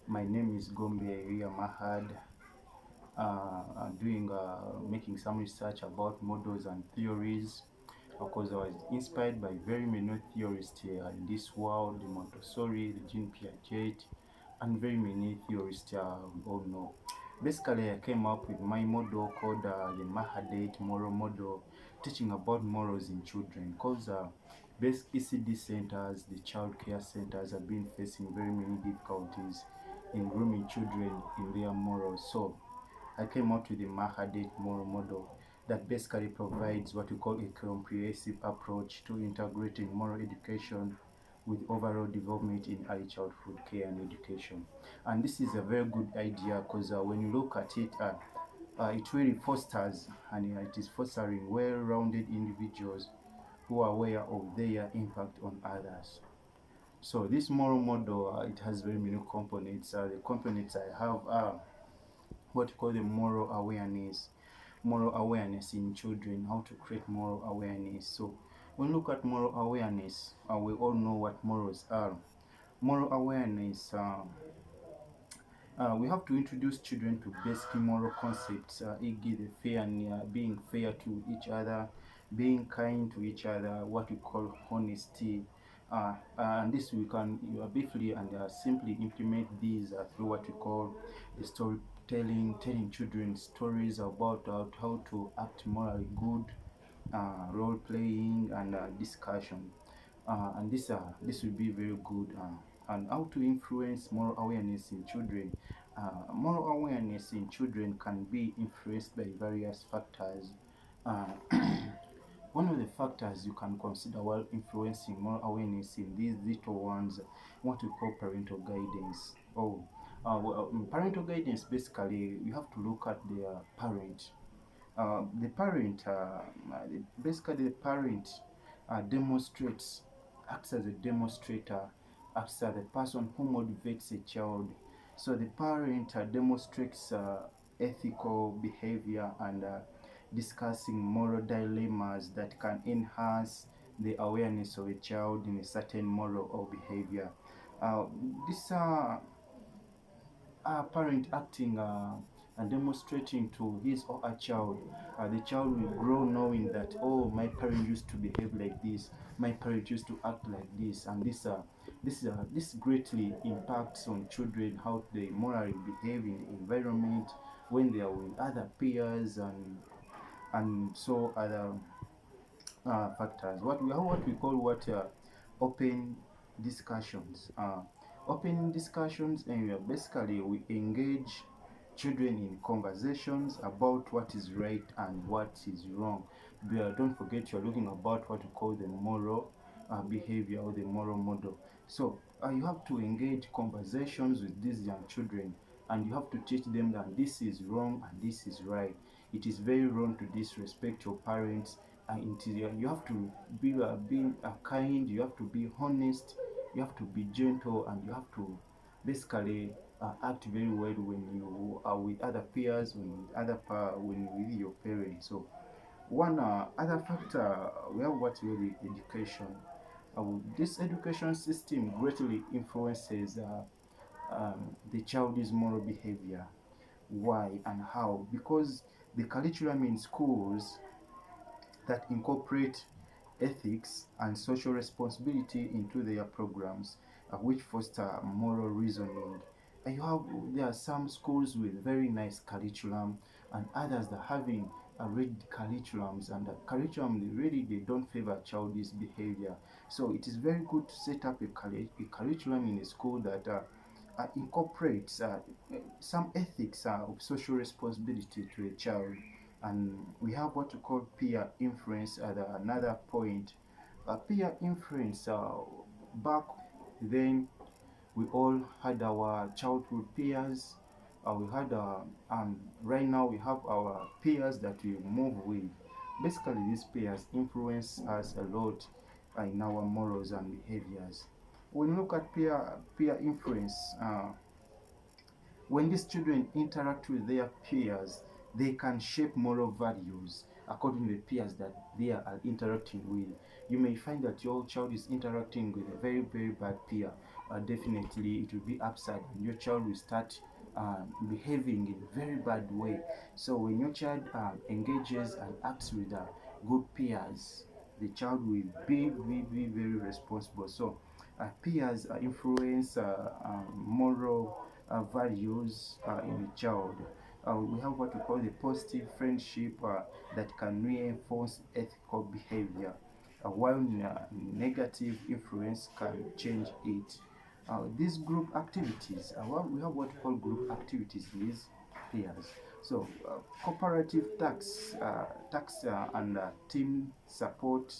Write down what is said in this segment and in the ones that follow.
My name is Mahad. Doing making some research about models and theories because I was inspired by very many theorists here in this world, the Montessori, the Jean Piaget, and very many theorists we all know. Basically, I came up with my model called the Mahadet moral model, teaching about morals in children. Because basic ECD centers, the child care centers, have been facing very many difficulties in grooming children in their morals. So I came out with the Mahadet moral model that basically provides what we call a comprehensive approach to integrating moral education with overall development in early childhood care and education. And this is a very good idea because when you look at it, it really fosters and it is fostering well-rounded individuals who are aware of their impact on others. So this moral model, it has very many components. The components I have are what you call the moral awareness in children, how to create moral awareness. So when we look at moral awareness, we all know what morals are. Moral awareness, we have to introduce children to basic moral concepts, e.g. the fair and being fair to each other, being kind to each other, what we call honesty. And this we can briefly and simply implement these through what we call the storytelling, telling children stories about how to act morally good, role playing, and discussion. And this will be very good. And how to influence moral awareness in children. Moral awareness in children can be influenced by various factors. Uh, One of the factors you can consider while influencing moral awareness in these little ones, what we call parental guidance. Parental guidance, basically, you have to look at the parent. Basically, the parent demonstrates, acts as a demonstrator, acts as the person who motivates a child. So the parent demonstrates ethical behavior and discussing moral dilemmas that can enhance the awareness of a child in a certain moral or behavior. Uh, this parent acting and demonstrating to his or her child, the child will grow knowing that, oh, my parent used to behave like this, my parent used to act like this, and this greatly impacts on children how they morally behave in the environment when they are with other peers and so other factors. What we call open discussions. Open discussions, and basically we engage children in conversations about what is right and what is wrong. But don't forget you're looking about what we call the moral behavior or the moral model. So you have to engage conversations with these young children, and you have to teach them that this is wrong and this is right. It is very wrong to disrespect your parents, and you have to be kind, you have to be honest, you have to be gentle, and you have to basically act very well when you are with other peers, when you're with your parents. So one other factor, we have what we call education. This education system greatly influences the child's moral behavior. Why and how? Because the curriculum in schools that incorporate ethics and social responsibility into their programs, which foster moral reasoning. There are some schools with very nice curriculum, and others that having rigid curriculums, and the curriculum they don't favor childish behavior. So it is very good to set up a curriculum in a school that incorporates some ethics of social responsibility to a child. And we have what we call peer influence at another point. Peer influence, back then we all had our childhood peers. We had and right now we have our peers that we move with. Basically, these peers influence us a lot in our morals and behaviors. When you look at peer influence, when these children interact with their peers, they can shape moral values according to the peers that they are interacting with. You may find that your child is interacting with a very, very bad peer. definitely it will be absurd, and your child will start behaving in a very bad way. So when your child engages and acts with good peers, the child will be very responsible. So peers influence moral values in a child. We have what we call the positive friendship that can reinforce ethical behavior, while negative influence can change it. These group activities, we have what we call group activities in these peers. So, cooperative and team support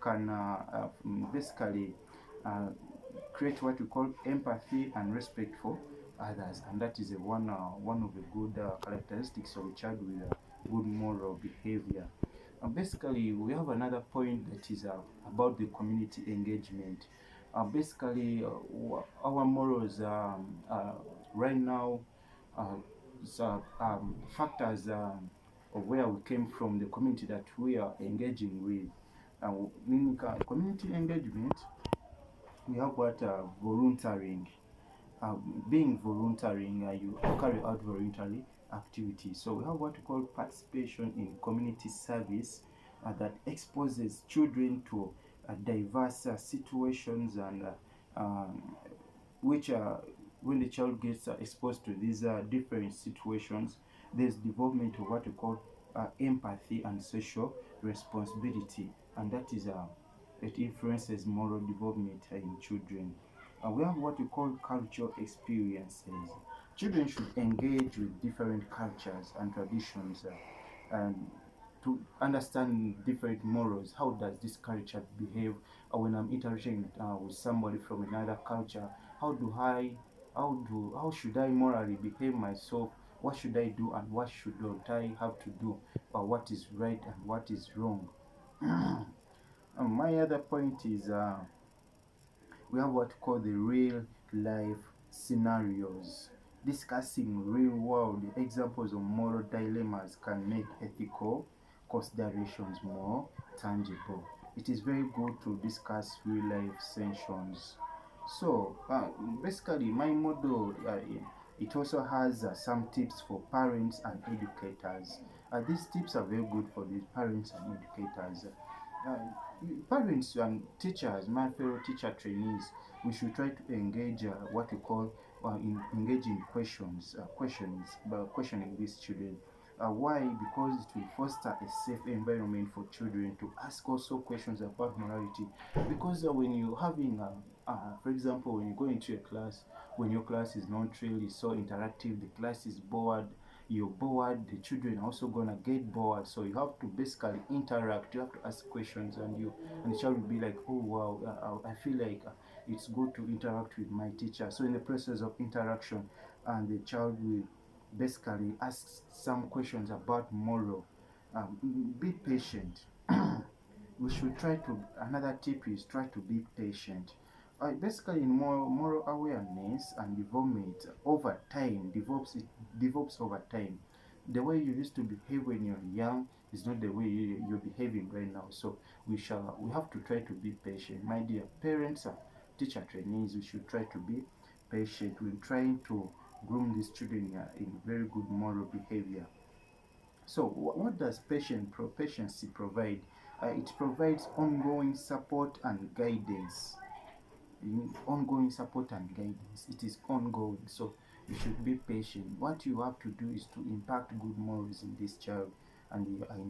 can basically uh, create what we call empathy and respect for others, and that is one of the good characteristics of a child with good moral behavior. Basically, we have another point that is about the community engagement. Basically, our morals right now, uh, factors of where we came from, the community that we are engaging with. In community engagement, we have what volunteering. Being volunteering, you carry out voluntary activities. So we have what we call participation in community service that exposes children to diverse situations, and which when the child gets exposed to these different situations, there's development of what we call empathy and social responsibility, and that is it influences moral development in children. We have what we call cultural experiences. Children should engage with different cultures and traditions, and to understand different morals. How does this culture behave when I'm interacting with somebody from another culture? How do I, how should I morally behave myself? What should I do and what should not I have to do? Or what is right and what is wrong? My other point is we have what we call the real life scenarios. Discussing real world examples of moral dilemmas can make ethical considerations more tangible. It is very good to discuss real life sessions. So basically, my model it also has some tips for parents and educators. These tips are very good for the parents and educators. Uh, Parents and teachers, my fellow teacher trainees, we should try to engage what we call engage in questioning these children. Why? Because it will foster a safe environment for children to ask also questions about morality. Because when you're having, for example, when you go into a class, when your class is not really so interactive, the class is bored, you're bored, the children are also gonna get bored. So you have to basically interact, you have to ask questions, and the child will be like, oh wow, I feel like it's good to interact with my teacher. So in the process of interaction, and the child will basically ask some questions about moral. Be patient. We should try to, another tip is try to be patient. Basically, in moral awareness and development over time develops over time. The way you used to behave when you're young is not the way you're behaving right now. So we have to try to be patient, my dear parents and teacher trainees. We should try to be patient. We're trying to groom these children in very good moral behavior. So, what does patience provide? It provides ongoing support and guidance. Ongoing support and guidance. It is ongoing, so you should be patient. What you have to do is to impact good morals in this child, and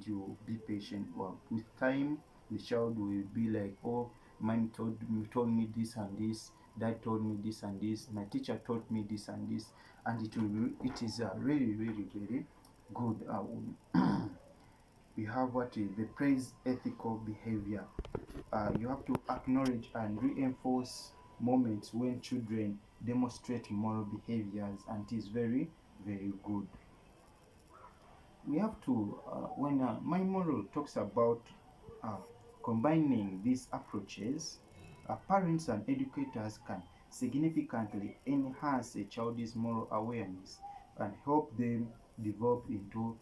you be patient. Well, with time, the child will be like, oh, mom told me this and this. Dad told me this and this. My teacher taught me this and this, and it is really really very good. We have what is the praise ethical behavior. You have to acknowledge and reinforce moments when children demonstrate moral behaviors, and it is very very good. We have to when my model talks about uh, combining these approaches, parents and educators can significantly enhance a child's moral awareness and help them develop into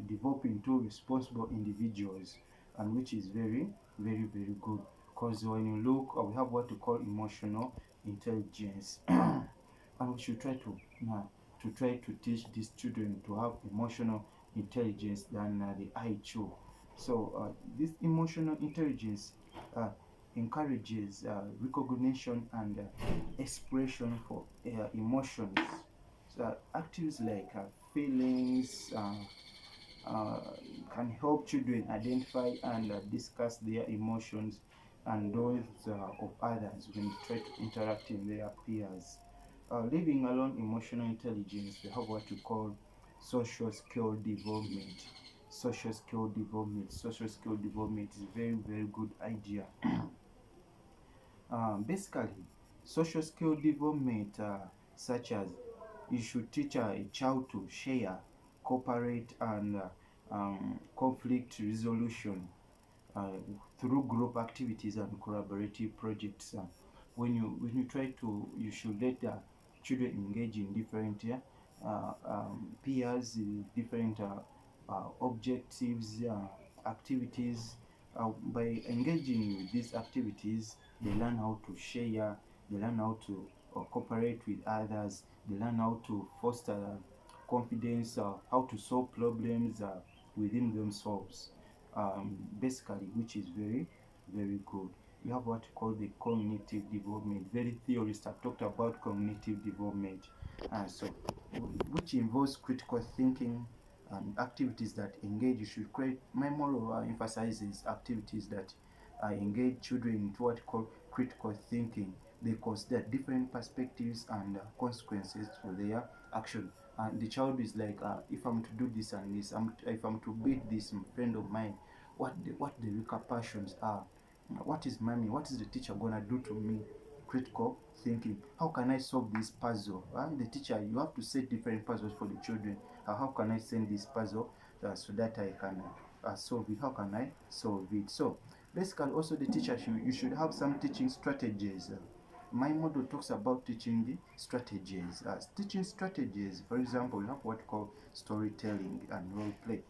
develop into responsible individuals, and which is very very very good. Because when you look, we have what we call emotional intelligence. And we should try to teach these children to have emotional intelligence than the IQ. So this emotional intelligence uh, encourages recognition and expression for emotions. So activities like feelings uh, can help children identify and discuss their emotions and those of others when they try to interact in their peers. Leaving alone emotional intelligence, we have what we call social skill development. Social skill development is a very, very good idea. Basically, social skill development, such as you should teach a child to share, cooperate, and conflict resolution uh, through group activities and collaborative projects. When you try to, you should let the children engage in different peers, different objectives, activities. By engaging with these activities, they learn how to share, they learn how to cooperate with others, they learn how to foster confidence, how to solve problems within themselves. Basically, which is very, very good. We have what we call the cognitive development. Very theorists have talked about cognitive development, so which involves critical thinking and activities that engage. You should create. My model emphasizes activities that engage children into what we call critical thinking. They consider different perspectives and consequences for their action. And the child is like, if I'm to do this and this, if I'm to beat this friend of mine, what the repercussions are, what is mommy, what is the teacher gonna do to me? Critical thinking. How can I solve this puzzle? The teacher, you have to set different puzzles for the children. How can I send this puzzle so that I can solve it? How can I solve it? So basically, also the teacher you should have some teaching strategies. My model talks about teaching the strategies. Teaching strategies, for example, you have what we call storytelling and role play.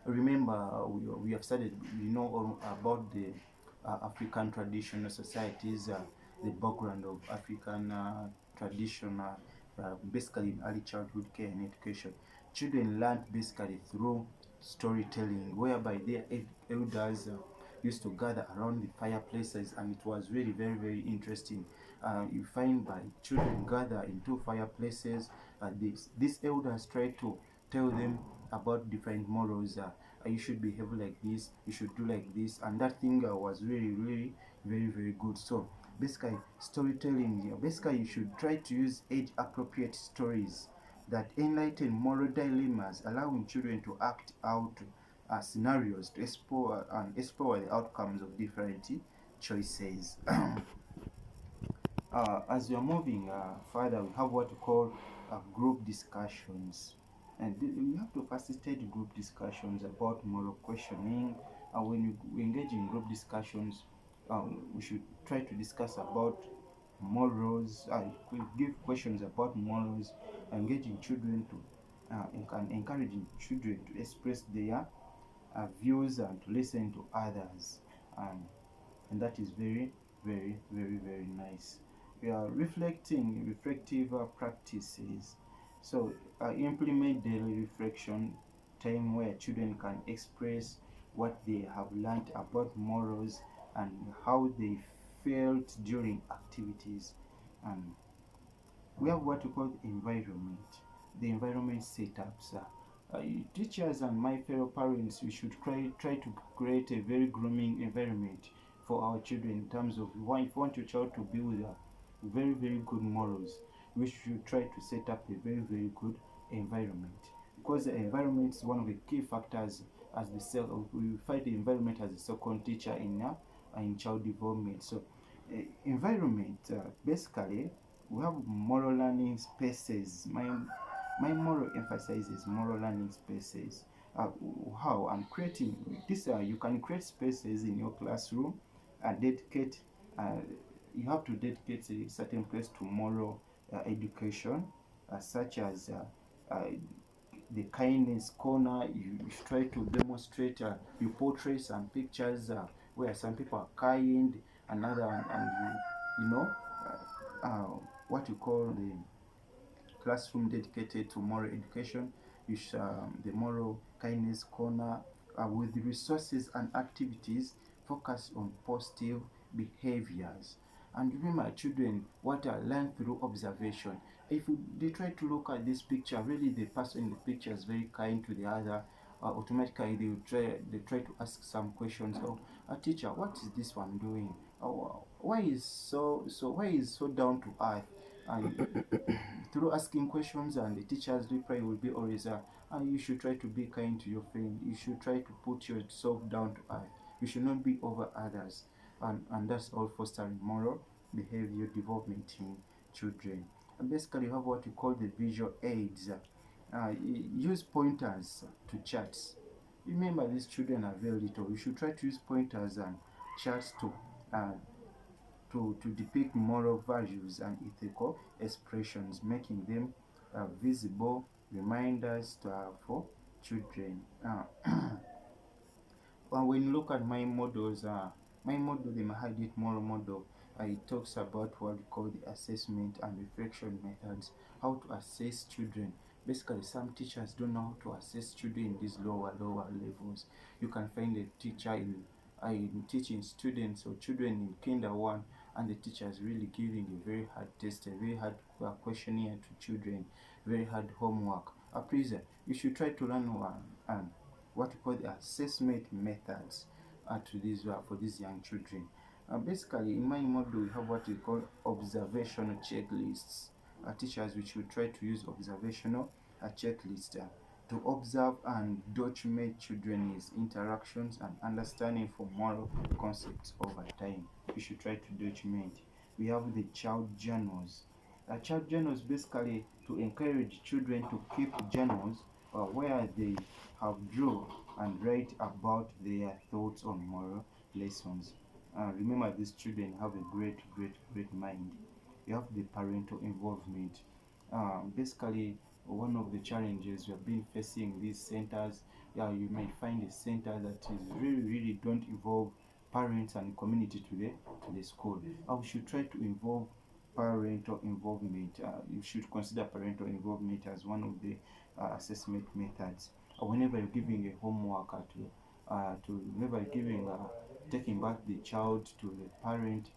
Remember, we have studied, all about the African traditional societies, the background of African tradition, basically in early childhood care and education. Children learn basically through storytelling, whereby their elders used to gather around the fireplaces, and it was really very, very interesting. You find by children gather into fireplaces, these elders try to tell them about different morals. You should behave like this, you should do like this, and that thing was really, really very, very good. So basically, storytelling, basically you should try to use age appropriate stories that enlighten moral dilemmas, allowing children to act out scenarios to explore the outcomes of different choices. As we are moving further, we have what we call group discussions. And we have to facilitate group discussions about moral questioning. When you engage in group discussions, we should try to discuss about morals, give questions about morals, engaging children to encouraging children to express their views and to listen to others. Um, and that is very, very, very, very nice. We are reflecting reflective practices. So implement daily reflection time where children can express what they have learned about morals and how they felt during activities. And we have what we call environment, the environment setups. Teachers and my fellow parents, we should try to create a very grooming environment for our children in terms of, if you want your child to build very, very good morals, we should try to set up a very, very good environment, because the environment is one of the key factors. As the cell, we find the environment as a second teacher in child development. So environment, basically we have moral learning spaces. My model emphasizes moral learning spaces. How I'm creating this, you can create spaces in your classroom and dedicate, you have to dedicate a certain place to moral education, such as the kindness corner. You try to demonstrate, you portray some pictures where some people are kind, another one, and you know, what you call the classroom dedicated to moral education, the moral kindness corner, with resources and activities focused on positive behaviors. And remember, children, what are learned through observation. If they try to look at this picture, really the person in the picture is very kind to the other. Automatically, they try to ask some questions. Oh, a teacher, what is this one doing? Oh, why is so down to earth? And through asking questions, and the teacher's reply will be always you should try to be kind to your friend, you should try to put yourself down to earth, you should not be over others. And that's all fostering moral behavior development in children. And basically you have what you call the visual aids. Use pointers to charts. Remember, these children are very little, you should try to use pointers and charts uh, to depict moral values and ethical expressions, making them visible reminders for children. When you look at my models, my model, the Mahadet moral model, it talks about what we call the assessment and reflection methods, how to assess children. Basically, some teachers don't know how to assess children in these lower levels. You can find a teacher in teaching students or children in kinder one, and the teacher is really giving a very hard test, a very hard questionnaire to children, very hard homework. Please, you should try to learn what we call the assessment methods for these young children. Basically, in my model, we have what we call observational checklists. Teachers, we should try to use observational checklists to observe and document children's interactions and understanding for moral concepts over time. We should try to document. We have the child journals. Child journals basically to encourage children to keep journals where they have draw and write about their thoughts on moral lessons. Remember, these children have a great mind. You have the parental involvement. Basically, one of the challenges we have been facing these centers, yeah, you might find a center that is really don't involve parents and community to the school. We should try to involve parental involvement. You should consider parental involvement as one of the assessment methods. Whenever you're giving a homework whenever you're taking back the child to the parent,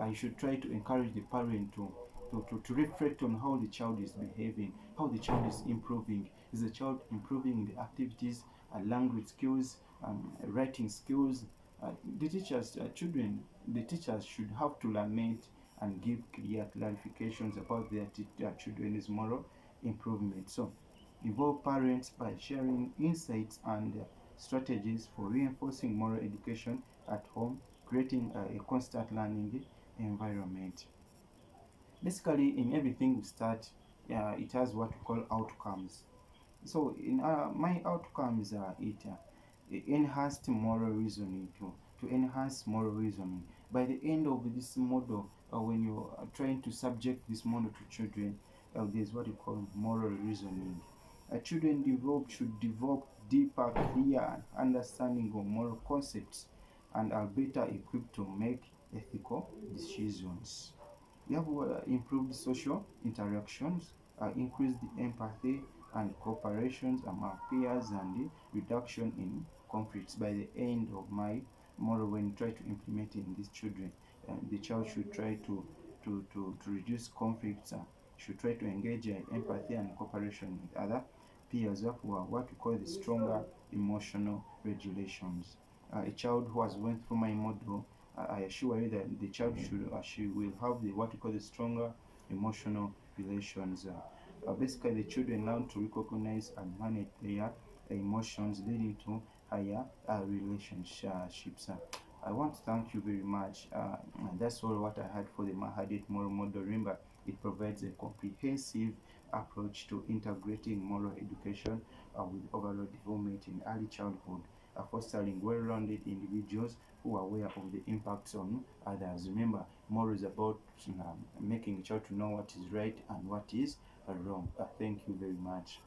you should try to encourage the parent to reflect on how the child is behaving, how the child is improving. Is the child improving in the activities, language skills, writing skills? The teachers should have to lament and give clear clarifications about their children's moral improvement. So, involve parents by sharing insights and strategies for reinforcing moral education at home, creating a constant learning environment. Basically, in everything we start, it has what we call outcomes. So, in my outcomes are enhanced moral reasoning to enhance moral reasoning. By the end of this model, when you are trying to subject this model to children, there's what you call moral reasoning. Children should develop deeper, clear understanding of moral concepts and are better equipped to make ethical decisions. We have improved social interactions, increased empathy and cooperation among peers, and the reduction in conflicts. By the end of my model, when you try to implement it in these children, the child should try to reduce conflicts, should try to engage in empathy and cooperation with other peers who are what we call the stronger emotional regulations. A child who has went through my model, I assure you that the child should she will have the what we call the stronger emotional relations. Basically, the children learn to recognize and manage their emotions, leading to higher relationships. I want to thank you very much. That's all what I had for the Mahadet moral model. Remember, it provides a comprehensive approach to integrating moral education with overall development in early childhood, fostering well-rounded individuals who are aware of the impacts on others. Remember, moral is about making a child to know what is right and what is wrong. Thank you very much.